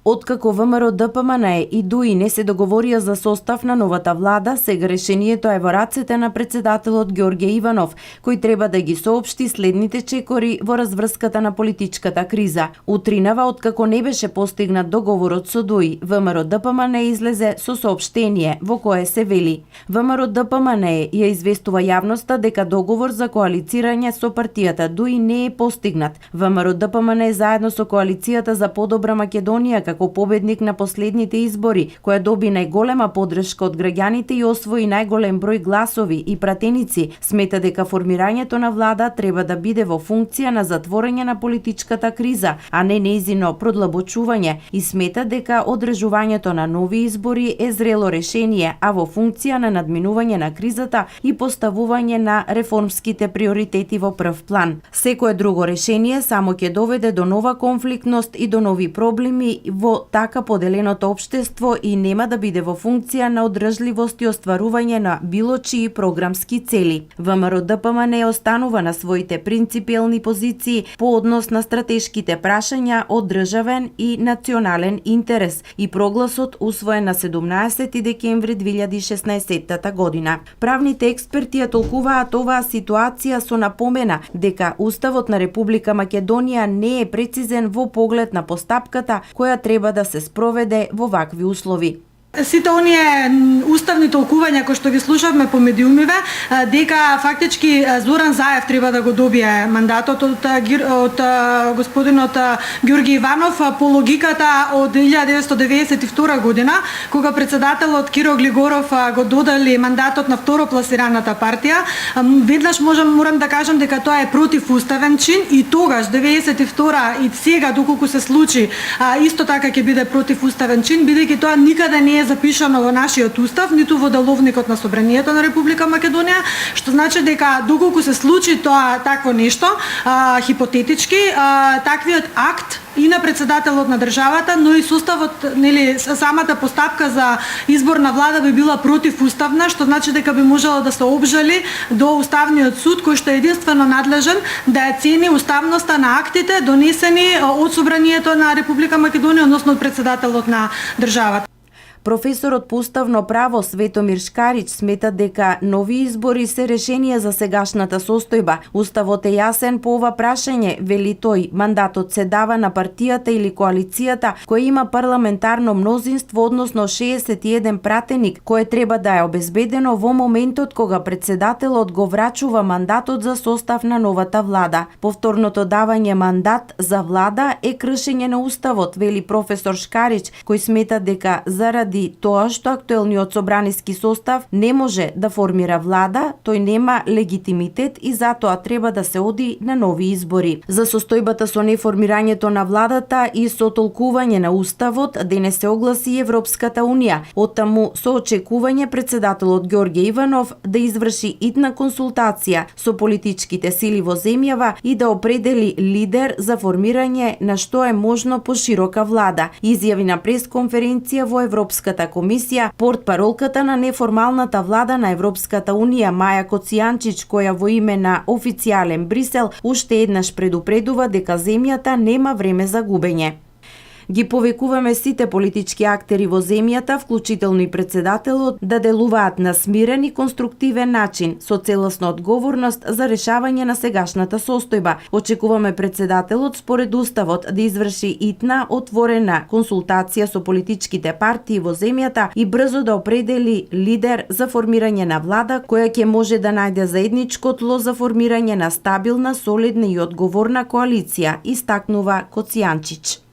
Откако ВМРО ДПМНЕ и ДУИ не се договорија за состав на новата влада, сега решението е во рацете на председателот Ѓорѓе Иванов, кој треба да ги соопшти следните чекори во разврската на политичката криза. Утринава, откако не беше постигнат договорот со ДУИ, ВМРО ДПМНЕ излезе со соопштение во кое се вели: ВМРО ДПМНЕ ја известува јавноста дека договор за коалицирање со партијата ДУИ не е постигнат. ВМРО ДПМНЕ заедно со коалицијата за подобра Македонија како победник на последните избори, која доби најголема поддршка од граѓаните и освои најголем број гласови и пратеници, смета дека формирањето на влада треба да биде во функција на затворање на политичката криза, а не нејзино продлабочување, и смета дека одржувањето на нови избори е зрело решение, а во функција на надминување на кризата и поставување на реформските приоритети во прв план. Секое друго решение само ќе доведе до нова конфликтност и до нови проблеми во така поделеното општество и нема да биде во функција на одржливост и остварување на било чии програмски цели. ВМРО ДПМНЕ останува на своите принципиелни позиции по однос на стратешките прашања од државен и национален интерес и прогласот усвоен на 17 декември 2016 година. Правните експерти ја толкуваат оваа ситуација со напомена дека Уставот на Република Македонија не е прецизен во поглед на постапката која треба да се спроведе во вакви услови. Сите оние уставни толкувања кои што ги слушавме по медиумиве, дека фактички Зоран Заев треба да го добие мандатот од господинот Ѓорѓе Иванов по логиката од 1992 година, кога председателот Киро Глигоров го додали мандатот на второпласираната партија. Веднаш морам да кажам дека тоа е противуставен чин и тогаш 92 и сега доколку се случи исто така ќе биде противуставен чин, бидејќи тоа никаде не е запишано во нашиот устав, ниту во деловникот на Собранието на Република Македонија, што значи дека доколку се случи тоа такво нешто, хипотетички, таквиот акт и на председателот на државата, но и составот, самата постапка за избор на влада би била противуставна, што значи дека би можело да се обжали до Уставниот суд, кој што е единствено надлежен да ја цени уставноста на актите донесени од Собранието на Република Македонија, односно од председателот на државата. Професорот по уставно право Светомир Шкарич смета дека нови избори се решение за сегашната состојба. Уставот е јасен по ова прашање, вели тој. Мандатот се дава на партијата или коалицијата која има парламентарно мнозинство, односно 61 пратеник, кое треба да е обезбедено во моментот кога председателот го врачува мандатот за состав на новата влада. Повторното давање мандат за влада е кршење на уставот, вели професор Шкарич, кој смета дека заради тоа што актуелниот собраниски состав не може да формира влада, тој нема легитимитет и затоа треба да се оди на нови избори. За состојбата со неформирањето на владата и со толкување на уставот денес се огласи Европската унија. Оттаму со очекување председателот Ѓорѓе Иванов да изврши итна консултација со политичките сили во земјава и да определи лидер за формирање на што е можно поширока влада. Изјави на пресконференција во Европската комисија портпаролката на неформалната влада на Европската унија Маја Коцијанчич, која во име на официјален Брисел уште еднаш предупредува дека земјата нема време за губење. Ги повекуваме сите политички актери во земјата, вклучително и председателот, да делуваат на смирен и конструктивен начин, со целосна одговорност за решавање на сегашната состојба. Очекуваме председателот според уставот да изврши итна, отворена консултација со политичките партии во земјата и брзо да определи лидер за формирање на влада која ќе може да најде заедничко тло за формирање на стабилна, солидна и одговорна коалиција, истакнува Коцијанчич.